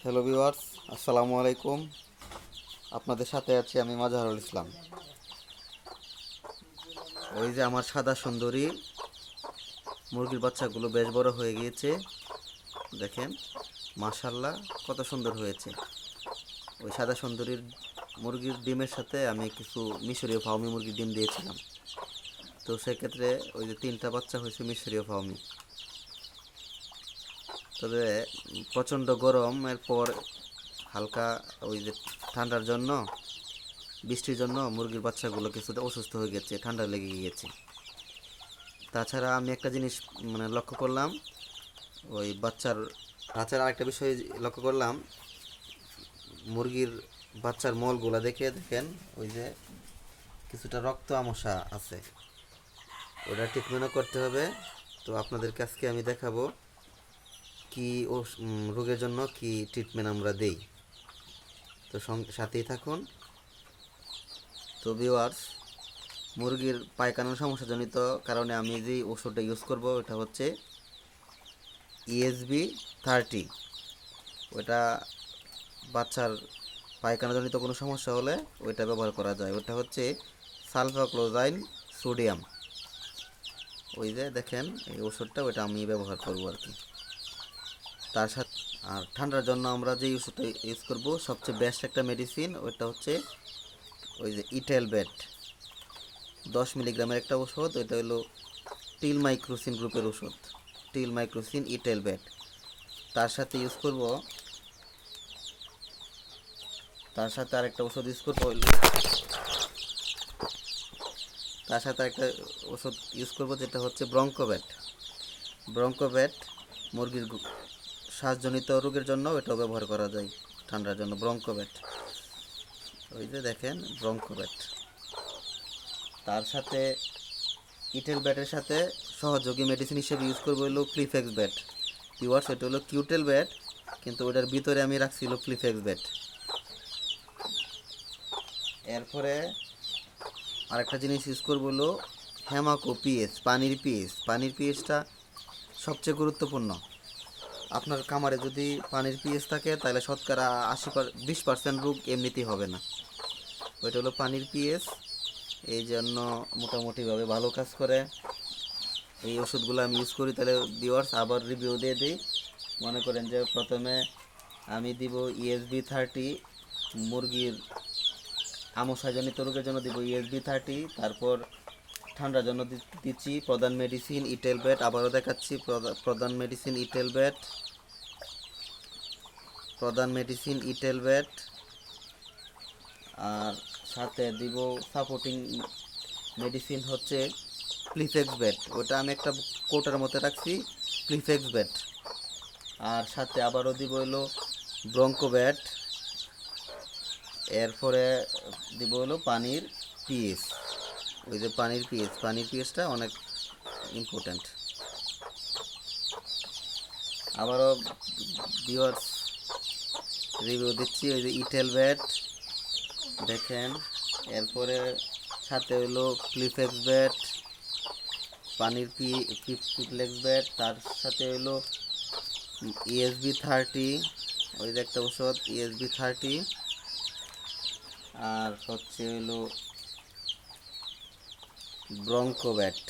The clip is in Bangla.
হ্যালো ভিউয়ার্স, আসসালামু আলাইকুম। আপনাদের সাথে আছি আমি মাজহারুল ইসলাম। ওই যে আমার সাদা সুন্দরী মুরগির বাচ্চাগুলো বেশ বড় হয়ে গিয়েছে। দেখেন, মাশাল্লাহ কত সুন্দর হয়েছে। ওই সাদা সুন্দরীর মুরগির ডিমের সাথে আমি কিছু মিশরীয় ফাউমি মুরগির ডিম দিয়েছিলাম। তো সেক্ষেত্রে ওই যে 3টা বাচ্চা হয়েছে মিশরীয় ফাউমি। তবে প্রচণ্ড গরমের পর হালকা ওই যে ঠান্ডার জন্য, বৃষ্টির জন্য মুরগির বাচ্চাগুলো কিছুটা অসুস্থ হয়ে গেছে, ঠান্ডা লেগে গিয়েছে। তাছাড়া আমি একটা জিনিস লক্ষ্য করলাম, ওই তাছাড়া আরেকটা বিষয় লক্ষ্য করলাম, মুরগির বাচ্চার মলগুলা দেখে দেখেন ওই যে কিছুটা রক্ত আমসা আছে, ওটা ট্রিটমেন্টও করতে হবে। তো আপনাদেরকে আজকে আমি দেখাবো কি রোগের জন্য কি ট্রিটমেন্ট আমরা দেই। তো সাথেই থাকুন। তো ভিউয়ার্স, মুরগির পায়খানার সমস্যাজনিত কারণে আমি যে ওষুধটা ইউজ করব এটা হচ্ছে ESB-30। ওটা বাচ্চার পায়খানাজনিত কোনো সমস্যা হলে ওইটা ব্যবহার করা যায়। ওটা হচ্ছে সালফাক্লোজাইন সোডিয়াম। ওই যে দেখেন এই ওষুধটা, ওইটা আমি ব্যবহার করব আর কি। তার সাথে আর ঠান্ডার জন্য আমরা যে ওষুধটা ইউজ করব সবচেয়ে বেস্ট একটা মেডিসিন, ওইটা হচ্ছে ওই যে ইটেলবেট। 10 মিলিগ্রামের একটা ওষুধ, ওইটা হলো টিলমাইক্রোসিন গ্রুপের ওষুধ, টিলমাইক্রোসিন ইটেলবেট। তার সাথে ইউজ করব, তার সাথে আরেকটা ওষুধ ইউজ করবো, তার সাথে একটা ওষুধ ইউজ করব যেটা হচ্ছে ব্রঙ্কোভেট। ব্রঙ্কোভেট মুরগির শ্বাসজনিত রোগের জন্য এটাও ব্যবহার করা যায়, ঠান্ডার জন্য ব্রঙ্কোভেট। ওই যে দেখেন ব্রঙ্কোভেট। তার সাথে ইটেল ব্যাটের সাথে সহযোগী মেডিসিন হিসেবে ইউজ করবো হলো ক্লিফেক্স ব্যাট। ভিউয়ার্স, এটা হলো কিউটেল ব্যাট, কিন্তু ওটার ভিতরে আমি রাখছি হলো ক্লিফেক্স ব্যাট। এরপরে আরেকটা জিনিস ইউজ করবো হলো হেমাকো পিএস, পানির পিএস। পানির পিএসটা সবচেয়ে গুরুত্বপূর্ণ। আপনার খামারে যদি পানির পিএস থাকে তাহলে শতকরা 20% রোগ এমনিতেই হবে না। ওইটা হলো পানির পিএস, এই জন্য মোটামুটিভাবে ভালো কাজ করে। এই ওষুধগুলো আমি ইউজ করি। তাহলে ভিউয়ার্স আবার রিভিউ দিয়ে দিই। মনে করেন যে প্রথমে আমি দিব ESB-30, মুরগির আমশাজনিত রোগের জন্য দিব ESB-30। তারপর ঠান্ডার জন্য দিচ্ছি প্রধান মেডিসিন ইটেলবেট। আবারও দেখাচ্ছি প্রধান মেডিসিন ইটেলবেট, প্রধান মেডিসিন ইটেলবেট। আর সাথে দিব সাপোর্টিং মেডিসিন হচ্ছে প্লিফেক্স ব্যাট। ওটা আমি একটা কোটার মধ্যে রাখছি, প্লিফেক্স ব্যাট। আর সাথে আবারও দিব হলো ব্রঙ্কো ব্যাট। এরপরে দিব হলো পানির পিএস। ওই যে পানির পিএস, পানির পিএসটা অনেক ইম্পর্ট্যান্ট। আবারও ভিউয়ার্স রিভিউ দিচ্ছি, ওই যে ইটেল ব্যাট দেখেন। এরপরে সাথে হলো প্লিফেক্স ব্যাট, পানির পিপ্লেক্স ব্যাট। তার সাথে হলো ESB-30, ওই যে একটা ওষুধ ESB-30। আর হচ্ছে হলো ব্রঙ্কো ব্যাট।